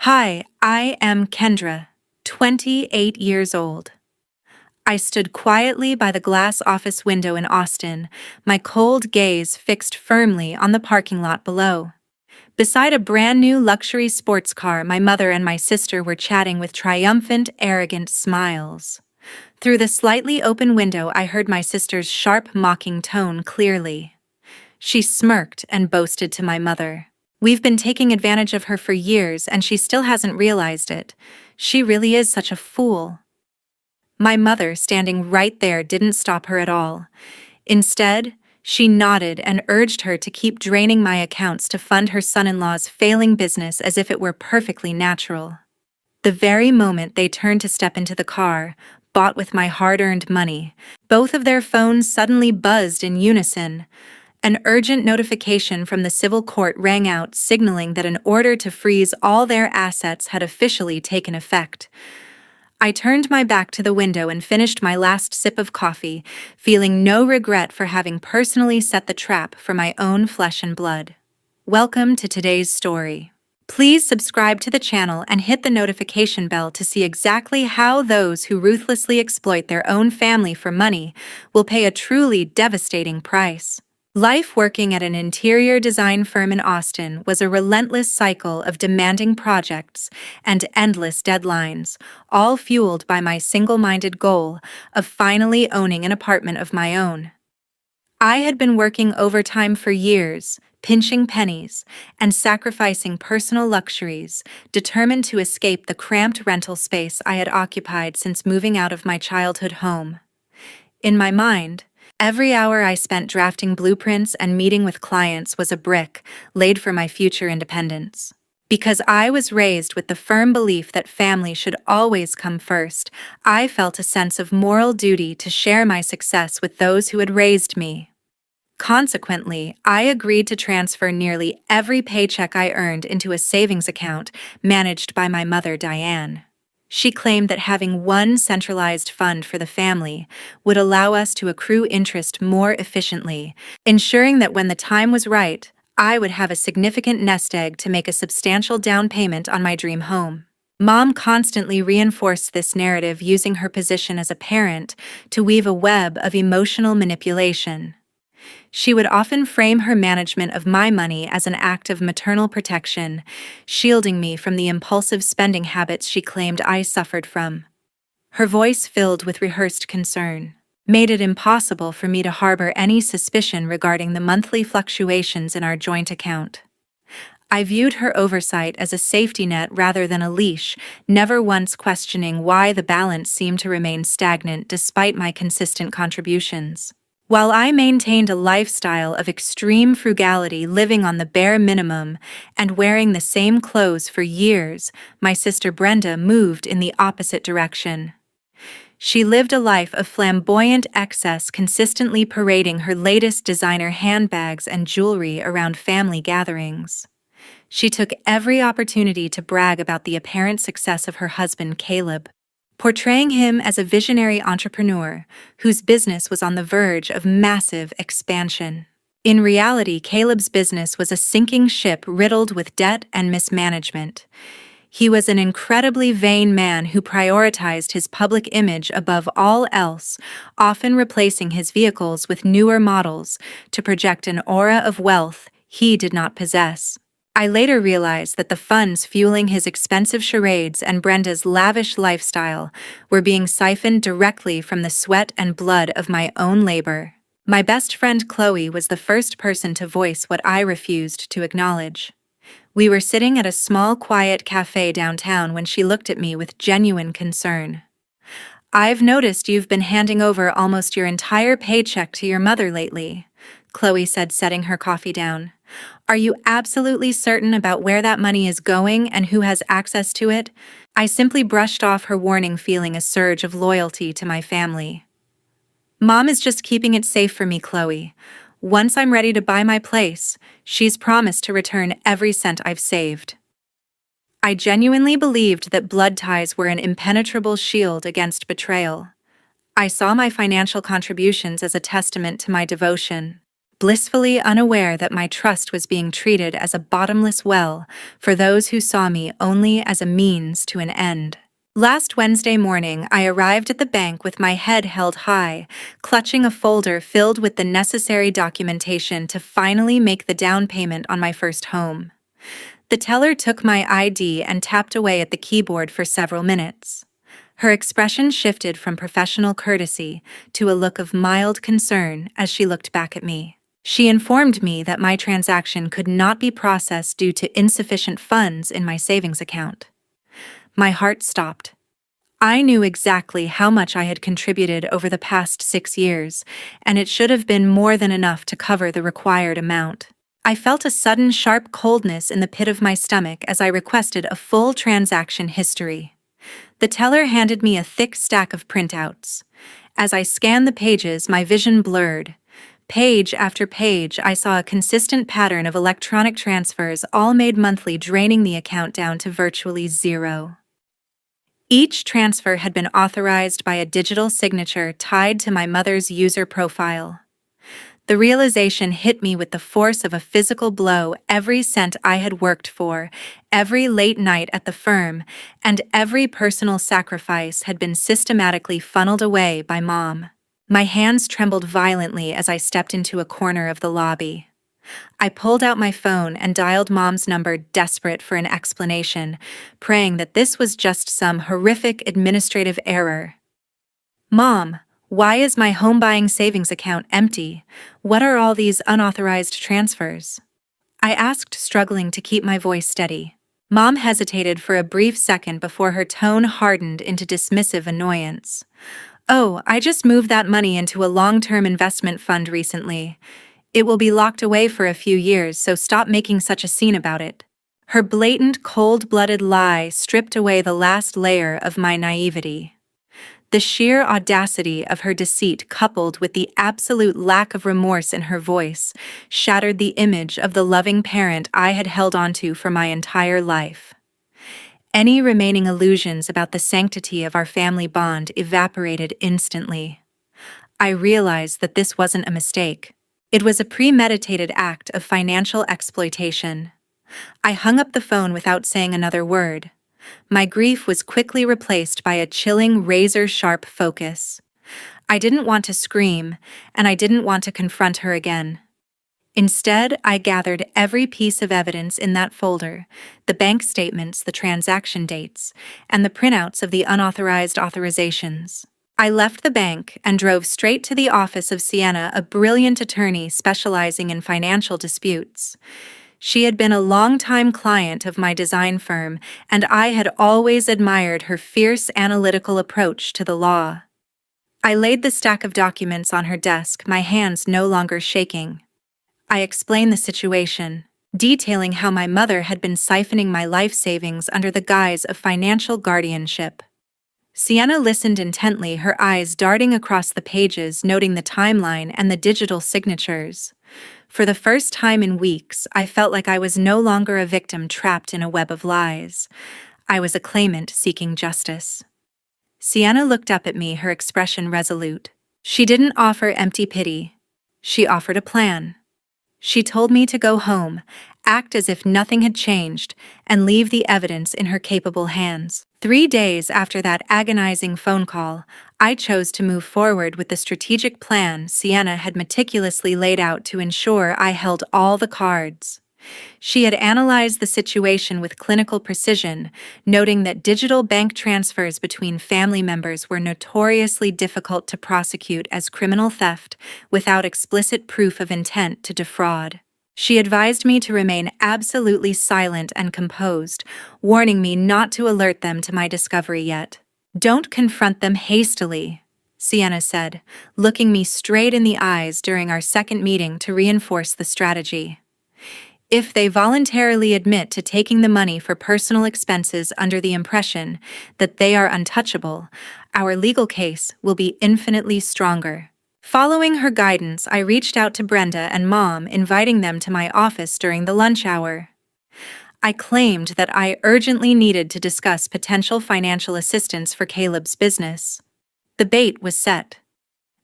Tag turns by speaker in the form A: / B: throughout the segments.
A: Hi, I am Kendra, 28 years old. I stood quietly by the glass office window in Austin, my cold gaze fixed firmly on the parking lot below. Beside a brand new luxury sports car, my mother and my sister were chatting with triumphant, arrogant smiles. Through the slightly open window, I heard my sister's sharp, mocking tone clearly. She smirked and boasted to my mother. "We've been taking advantage of her for years, and she still hasn't realized it. She really is such a fool." My mother, standing right there, didn't stop her at all. Instead, she nodded and urged her to keep draining my accounts to fund her son-in-law's failing business as if it were perfectly natural. The very moment they turned to step into the car, bought with my hard-earned money, both of their phones suddenly buzzed in unison. An urgent notification from the civil court rang out, signaling that an order to freeze all their assets had officially taken effect. I turned my back to the window and finished my last sip of coffee, feeling no regret for having personally set the trap for my own flesh and blood. Welcome to today's story. Please subscribe to the channel and hit the notification bell to see exactly how those who ruthlessly exploit their own family for money will pay a truly devastating price. Life working at an interior design firm in Austin was a relentless cycle of demanding projects and endless deadlines, all fueled by my single-minded goal of finally owning an apartment of my own. I had been working overtime for years, pinching pennies, and sacrificing personal luxuries, determined to escape the cramped rental space I had occupied since moving out of my childhood home. In my mind, every hour I spent drafting blueprints and meeting with clients was a brick laid for my future independence. Because I was raised with the firm belief that family should always come first, I felt a sense of moral duty to share my success with those who had raised me. Consequently, I agreed to transfer nearly every paycheck I earned into a savings account managed by my mother, Diane. She claimed that having one centralized fund for the family would allow us to accrue interest more efficiently, ensuring that when the time was right, I would have a significant nest egg to make a substantial down payment on my dream home. Mom constantly reinforced this narrative, using her position as a parent to weave a web of emotional manipulation. She would often frame her management of my money as an act of maternal protection, shielding me from the impulsive spending habits she claimed I suffered from. Her voice, filled with rehearsed concern, made it impossible for me to harbor any suspicion regarding the monthly fluctuations in our joint account. I viewed her oversight as a safety net rather than a leash, never once questioning why the balance seemed to remain stagnant despite my consistent contributions. While I maintained a lifestyle of extreme frugality, living on the bare minimum and wearing the same clothes for years, my sister Brenda moved in the opposite direction. She lived a life of flamboyant excess, consistently parading her latest designer handbags and jewelry around family gatherings. She took every opportunity to brag about the apparent success of her husband, Caleb, portraying him as a visionary entrepreneur whose business was on the verge of massive expansion. In reality, Caleb's business was a sinking ship riddled with debt and mismanagement. He was an incredibly vain man who prioritized his public image above all else, often replacing his vehicles with newer models to project an aura of wealth he did not possess. I later realized that the funds fueling his expensive charades and Brenda's lavish lifestyle were being siphoned directly from the sweat and blood of my own labor. My best friend Chloe was the first person to voice what I refused to acknowledge. We were sitting at a small, quiet cafe downtown when she looked at me with genuine concern. "I've noticed you've been handing over almost your entire paycheck to your mother lately," Chloe said, setting her coffee down. "Are you absolutely certain about where that money is going and who has access to it?" I simply brushed off her warning, feeling a surge of loyalty to my family. "Mom is just keeping it safe for me, Chloe. Once I'm ready to buy my place, she's promised to return every cent I've saved." I genuinely believed that blood ties were an impenetrable shield against betrayal. I saw my financial contributions as a testament to my devotion. blissfully unaware that my trust was being treated as a bottomless well for those who saw me only as a means to an end. Last Wednesday morning, I arrived at the bank with my head held high, clutching a folder filled with the necessary documentation to finally make the down payment on my first home. The teller took my ID and tapped away at the keyboard for several minutes. Her expression shifted from professional courtesy to a look of mild concern as she looked back at me. She informed me that my transaction could not be processed due to insufficient funds in my savings account. My heart stopped. I knew exactly how much I had contributed over the past 6 years, and it should have been more than enough to cover the required amount. I felt a sudden sharp coldness in the pit of my stomach as I requested a full transaction history. The teller handed me a thick stack of printouts. As I scanned the pages, my vision blurred. Page after page, I saw a consistent pattern of electronic transfers, all made monthly, draining the account down to virtually zero. Each transfer had been authorized by a digital signature tied to my mother's user profile. The realization hit me with the force of a physical blow. Every cent I had worked for, every late night at the firm, and every personal sacrifice had been systematically funneled away by Mom. My hands trembled violently as I stepped into a corner of the lobby. I pulled out my phone and dialed Mom's number, desperate for an explanation, praying that this was just some horrific administrative error. "Mom, why is my home buying savings account empty? What are all these unauthorized transfers?" I asked, struggling to keep my voice steady. Mom hesitated for a brief second before her tone hardened into dismissive annoyance. "Oh, I just moved that money into a long-term investment fund recently. It will be locked away for a few years, so stop making such a scene about it." Her blatant, cold-blooded lie stripped away the last layer of my naivety. The sheer audacity of her deceit, coupled with the absolute lack of remorse in her voice, shattered the image of the loving parent I had held onto for my entire life. Any remaining illusions about the sanctity of our family bond evaporated instantly. I realized that this wasn't a mistake. It was a premeditated act of financial exploitation. I hung up the phone without saying another word. My grief was quickly replaced by a chilling, razor-sharp focus. I didn't want to scream, and I didn't want to confront her again. Instead, I gathered every piece of evidence in that folder: the bank statements, the transaction dates, and the printouts of the unauthorized authorizations. I left the bank and drove straight to the office of Sienna, a brilliant attorney specializing in financial disputes. She had been a longtime client of my design firm, and I had always admired her fierce analytical approach to the law. I laid the stack of documents on her desk, my hands no longer shaking. I explained the situation, detailing how my mother had been siphoning my life savings under the guise of financial guardianship. Sienna listened intently, her eyes darting across the pages, noting the timeline and the digital signatures. For the first time in weeks, I felt like I was no longer a victim trapped in a web of lies. I was a claimant seeking justice. Sienna looked up at me, her expression resolute. She didn't offer empty pity. She offered a plan. She told me to go home, act as if nothing had changed, and leave the evidence in her capable hands. 3 days after that agonizing phone call, I chose to move forward with the strategic plan Sienna had meticulously laid out to ensure I held all the cards. She had analyzed the situation with clinical precision, noting that digital bank transfers between family members were notoriously difficult to prosecute as criminal theft without explicit proof of intent to defraud. She advised me to remain absolutely silent and composed, warning me not to alert them to my discovery yet. "Don't confront them hastily," Sienna said, looking me straight in the eyes during our second meeting to reinforce the strategy. "If they voluntarily admit to taking the money for personal expenses under the impression that they are untouchable, our legal case will be infinitely stronger." Following her guidance, I reached out to Brenda and Mom, inviting them to my office during the lunch hour. I claimed that I urgently needed to discuss potential financial assistance for Caleb's business. The bait was set.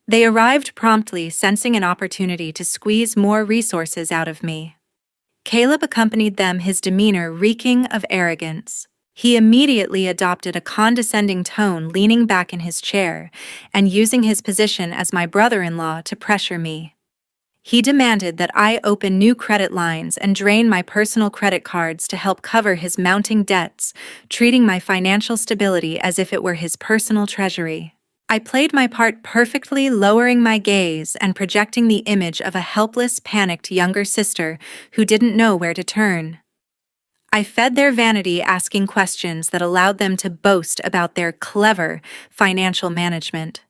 A: They arrived promptly, sensing an opportunity to squeeze more resources out of me. Caleb accompanied them, his demeanor reeking of arrogance. He immediately adopted a condescending tone, leaning back in his chair and using his position as my brother-in-law to pressure me. He demanded that I open new credit lines and drain my personal credit cards to help cover his mounting debts, treating my financial stability as if it were his personal treasury. I played my part perfectly, lowering my gaze and projecting the image of a helpless, panicked younger sister who didn't know where to turn. I fed their vanity, asking questions that allowed them to boast about their clever financial management.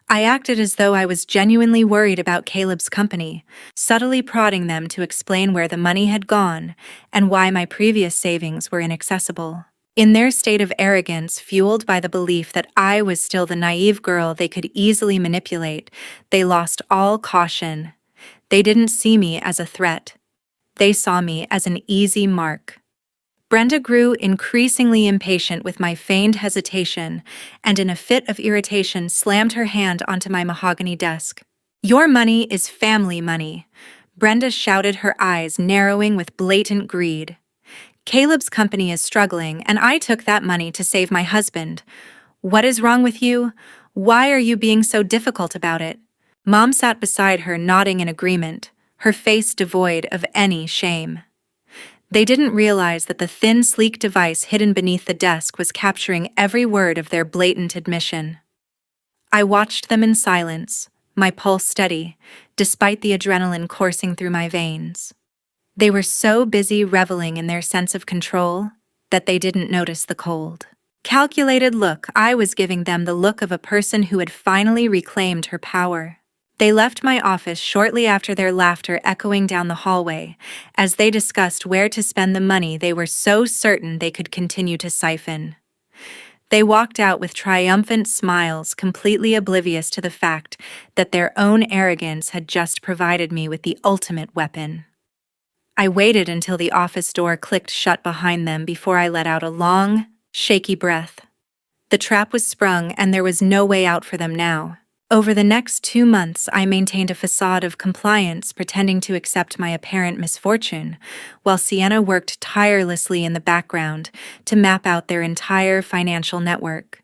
A: I acted as though I was genuinely worried about Caleb's company, subtly prodding them to explain where the money had gone and why my previous savings were inaccessible. In their state of arrogance, fueled by the belief that I was still the naive girl they could easily manipulate, they lost all caution. They didn't see me as a threat. They saw me as an easy mark. Brenda grew increasingly impatient with my feigned hesitation, and in a fit of irritation slammed her hand onto my mahogany desk. "Your money is family money," Brenda shouted, her eyes narrowing with blatant greed. "Caleb's company is struggling, and I took that money to save my husband. What is wrong with you? Why are you being so difficult about it?" Mom sat beside her, nodding in agreement, her face devoid of any shame. They didn't realize that the thin, sleek device hidden beneath the desk was capturing every word of their blatant admission. I watched them in silence, my pulse steady, despite the adrenaline coursing through my veins. They were so busy reveling in their sense of control that they didn't notice the cold, calculated look I was giving them, the look of a person who had finally reclaimed her power. They left my office shortly after, their laughter echoing down the hallway as they discussed where to spend the money they were so certain they could continue to siphon. They walked out with triumphant smiles, completely oblivious to the fact that their own arrogance had just provided me with the ultimate weapon. I waited until the office door clicked shut behind them before I let out a long, shaky breath. The trap was sprung, and there was no way out for them now. Over the next 2 months, I maintained a facade of compliance, pretending to accept my apparent misfortune, while Sienna worked tirelessly in the background to map out their entire financial network.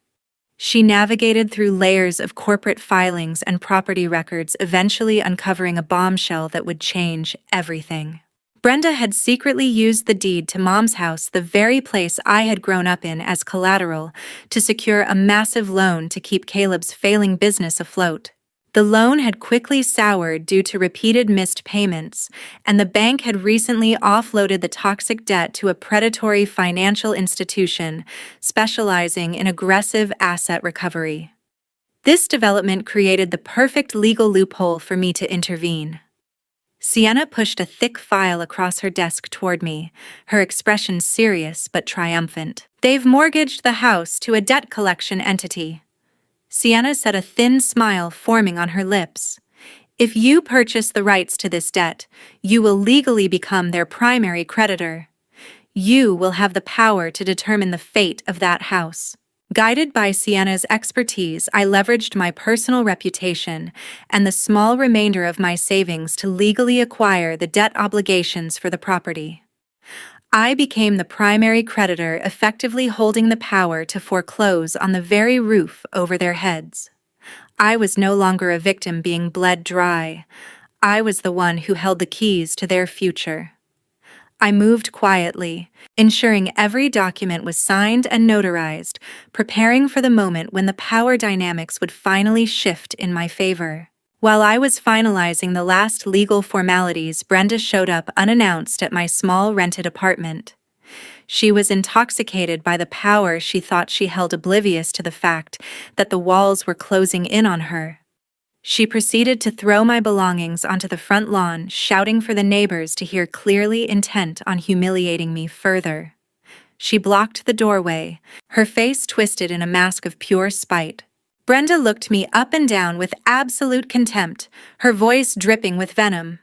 A: She navigated through layers of corporate filings and property records, eventually uncovering a bombshell that would change everything. Brenda had secretly used the deed to Mom's house, the very place I had grown up in, as collateral to secure a massive loan to keep Caleb's failing business afloat. The loan had quickly soured due to repeated missed payments, and the bank had recently offloaded the toxic debt to a predatory financial institution specializing in aggressive asset recovery. This development created the perfect legal loophole for me to intervene. Sienna pushed a thick file across her desk toward me, her expression serious but triumphant. "They've mortgaged the house to a debt collection entity." Sienna said, a thin smile forming on her lips. "If you purchase the rights to this debt, you will legally become their primary creditor. You will have the power to determine the fate of that house." Guided by Sienna's expertise, I leveraged my personal reputation and the small remainder of my savings to legally acquire the debt obligations for the property. I became the primary creditor, effectively holding the power to foreclose on the very roof over their heads. I was no longer a victim being bled dry. I was the one who held the keys to their future. I moved quietly, ensuring every document was signed and notarized, preparing for the moment when the power dynamics would finally shift in my favor. While I was finalizing the last legal formalities, Brenda showed up unannounced at my small rented apartment. She was intoxicated by the power she thought she held, oblivious to the fact that the walls were closing in on her. She proceeded to throw my belongings onto the front lawn, shouting for the neighbors to hear clearly, intent on humiliating me further. She blocked the doorway, her face twisted in a mask of pure spite. Brenda looked me up and down with absolute contempt, her voice dripping with venom.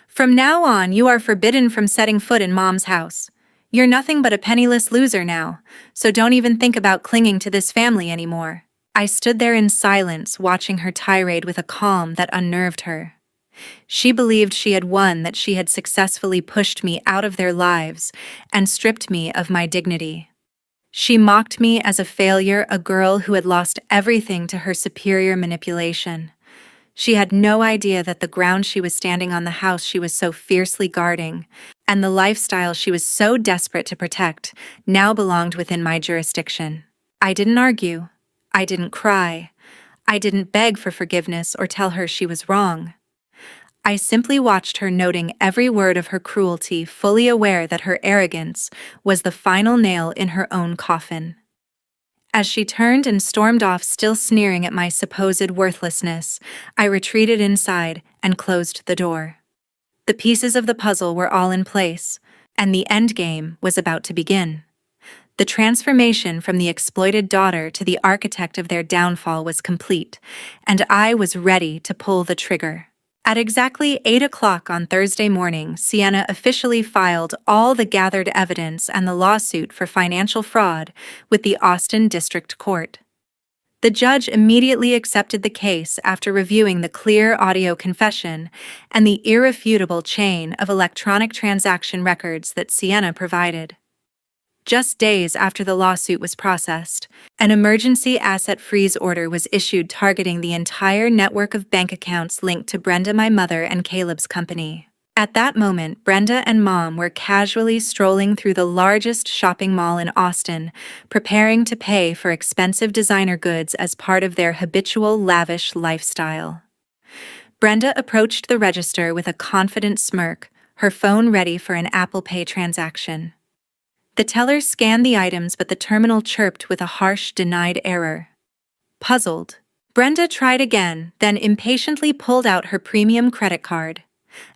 A: "From now on, you are forbidden from setting foot in Mom's house. You're nothing but a penniless loser now, so don't even think about clinging to this family anymore." I stood there in silence, watching her tirade with a calm that unnerved her. She believed she had won, that she had successfully pushed me out of their lives and stripped me of my dignity. She mocked me as a failure, a girl who had lost everything to her superior manipulation. She had no idea that the ground she was standing on, the house she was so fiercely guarding, and the lifestyle she was so desperate to protect, now belonged within my jurisdiction. I didn't argue. I didn't cry. I didn't beg for forgiveness or tell her she was wrong. I simply watched her, noting every word of her cruelty, fully aware that her arrogance was the final nail in her own coffin. As she turned and stormed off, still sneering at my supposed worthlessness, I retreated inside and closed the door. The pieces of the puzzle were all in place, and the endgame was about to begin. The transformation from the exploited daughter to the architect of their downfall was complete, and I was ready to pull the trigger. At exactly 8 o'clock on Thursday morning, Sienna officially filed all the gathered evidence and the lawsuit for financial fraud with the Austin District Court. The judge immediately accepted the case after reviewing the clear audio confession and the irrefutable chain of electronic transaction records that Sienna provided. Just days after the lawsuit was processed, an emergency asset freeze order was issued targeting the entire network of bank accounts linked to Brenda, my mother, and Caleb's company. At that moment, Brenda and Mom were casually strolling through the largest shopping mall in Austin, preparing to pay for expensive designer goods as part of their habitual lavish lifestyle. Brenda approached the register with a confident smirk, her phone ready for an Apple Pay transaction. The teller scanned the items, but the terminal chirped with a harsh denied error. Puzzled, Brenda tried again, then impatiently pulled out her premium credit card.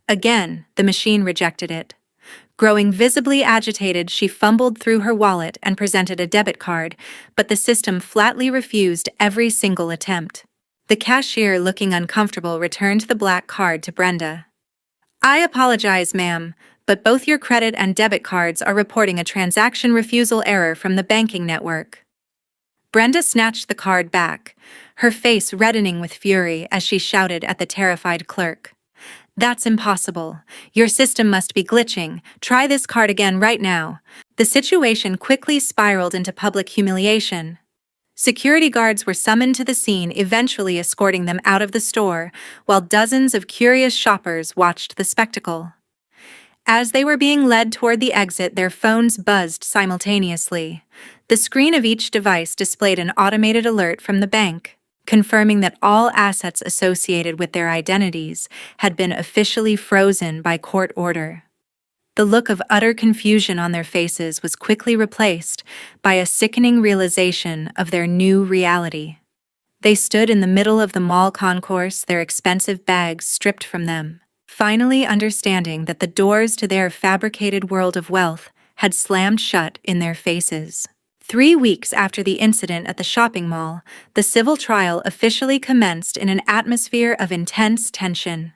A: Again, the machine rejected it. Growing visibly agitated, she fumbled through her wallet and presented a debit card, but the system flatly refused every single attempt. The cashier, looking uncomfortable, returned the black card to Brenda. "I apologize, ma'am, but both your credit and debit cards are reporting a transaction refusal error from the banking network." Brenda snatched the card back, her face reddening with fury as she shouted at the terrified clerk. "That's impossible. Your system must be glitching. Try this card again right now." The situation quickly spiraled into public humiliation. Security guards were summoned to the scene, eventually escorting them out of the store, while dozens of curious shoppers watched the spectacle. As they were being led toward the exit, their phones buzzed simultaneously. The screen of each device displayed an automated alert from the bank, confirming that all assets associated with their identities had been officially frozen by court order. The look of utter confusion on their faces was quickly replaced by a sickening realization of their new reality. They stood in the middle of the mall concourse, their expensive bags stripped from them, finally understanding that the doors to their fabricated world of wealth had slammed shut in their faces. 3 weeks after the incident at the shopping mall, the civil trial officially commenced in an atmosphere of intense tension.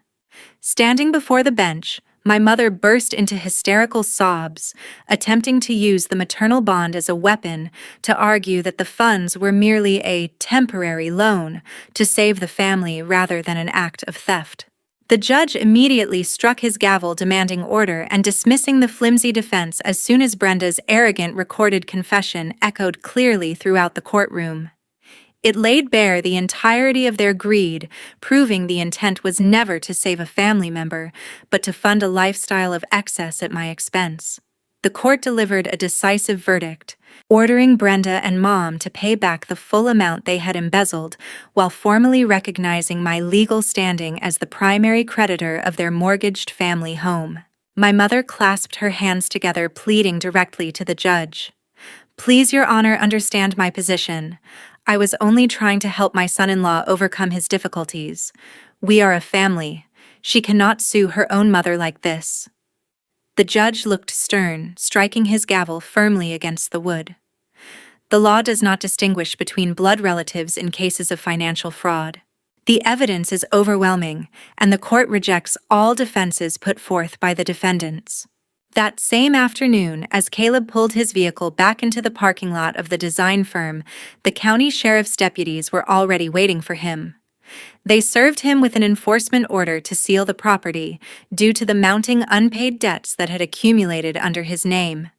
A: Standing before the bench, my mother burst into hysterical sobs, attempting to use the maternal bond as a weapon to argue that the funds were merely a temporary loan to save the family rather than an act of theft. The judge immediately struck his gavel, demanding order and dismissing the flimsy defense as soon as Brenda's arrogant recorded confession echoed clearly throughout the courtroom. It laid bare the entirety of their greed, proving the intent was never to save a family member, but to fund a lifestyle of excess at my expense. The court delivered a decisive verdict, ordering Brenda and Mom to pay back the full amount they had embezzled, while formally recognizing my legal standing as the primary creditor of their mortgaged family home. My mother clasped her hands together, pleading directly to the judge. "Please, Your Honor, understand my position. I was only trying to help my son-in-law overcome his difficulties. We are a family. She cannot sue her own mother like this." The judge looked stern, striking his gavel firmly against the wood. "The law does not distinguish between blood relatives in cases of financial fraud. The evidence is overwhelming, and the court rejects all defenses put forth by the defendants." That same afternoon, as Caleb pulled his vehicle back into the parking lot of the design firm, the county sheriff's deputies were already waiting for him. They served him with an enforcement order to seal the property, due to the mounting unpaid debts that had accumulated under his name.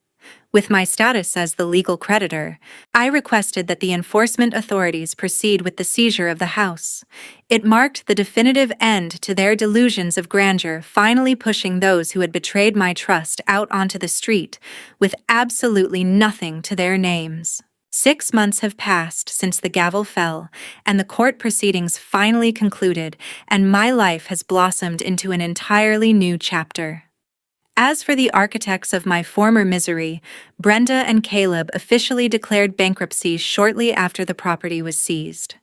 A: With my status as the legal creditor, I requested that the enforcement authorities proceed with the seizure of the house. It marked the definitive end to their delusions of grandeur, finally pushing those who had betrayed my trust out onto the street, with absolutely nothing to their names. 6 months have passed since the gavel fell, and the court proceedings finally concluded, and my life has blossomed into an entirely new chapter. As for the architects of my former misery, Brenda and Caleb officially declared bankruptcy shortly after the property was seized.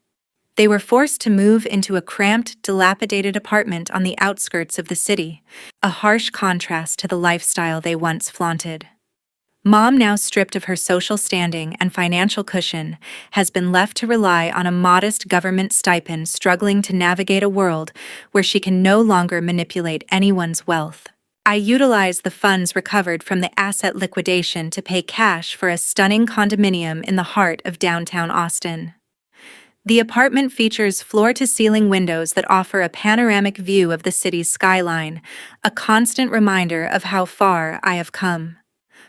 A: They were forced to move into a cramped, dilapidated apartment on the outskirts of the city, a harsh contrast to the lifestyle they once flaunted. Mom, now stripped of her social standing and financial cushion, has been left to rely on a modest government stipend, struggling to navigate a world where she can no longer manipulate anyone's wealth. I utilize the funds recovered from the asset liquidation to pay cash for a stunning condominium in the heart of downtown Austin. The apartment features floor-to-ceiling windows that offer a panoramic view of the city's skyline, a constant reminder of how far I have come.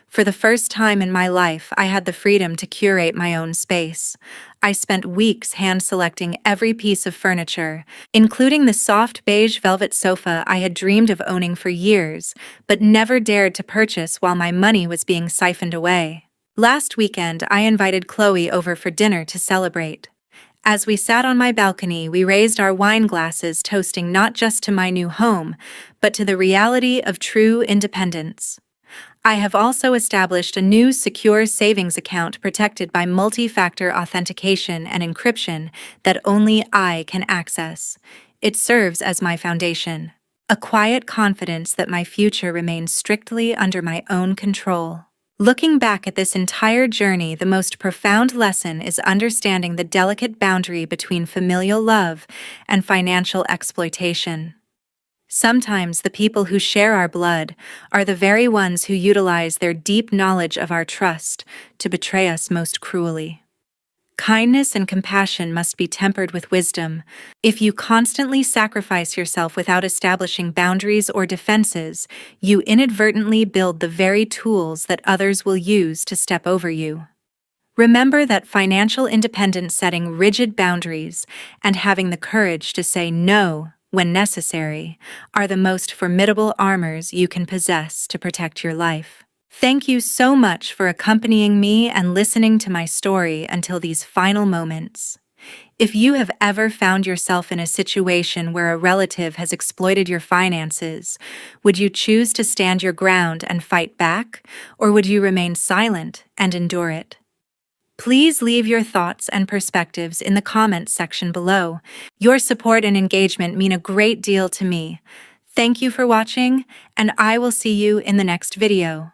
A: For the first time in my life, I had the freedom to curate my own space. I spent weeks hand-selecting every piece of furniture, including the soft beige velvet sofa I had dreamed of owning for years, but never dared to purchase while my money was being siphoned away. Last weekend, I invited Chloe over for dinner to celebrate. As we sat on my balcony, we raised our wine glasses, toasting not just to my new home, but to the reality of true independence. I have also established a new secure savings account protected by multi-factor authentication and encryption that only I can access. It serves as my foundation, a quiet confidence that my future remains strictly under my own control. Looking back at this entire journey, the most profound lesson is understanding the delicate boundary between familial love and financial exploitation. Sometimes the people who share our blood are the very ones who utilize their deep knowledge of our trust to betray us most cruelly. Kindness and compassion must be tempered with wisdom. If you constantly sacrifice yourself without establishing boundaries or defenses, you inadvertently build the very tools that others will use to step over you. Remember that financial independence, setting rigid boundaries, and having the courage to say no when necessary, are the most formidable armors you can possess to protect your life. Thank you so much for accompanying me and listening to my story until these final moments. If you have ever found yourself in a situation where a relative has exploited your finances, would you choose to stand your ground and fight back, or would you remain silent and endure it? Please leave your thoughts and perspectives in the comments section below. Your support and engagement mean a great deal to me. Thank you for watching, and I will see you in the next video.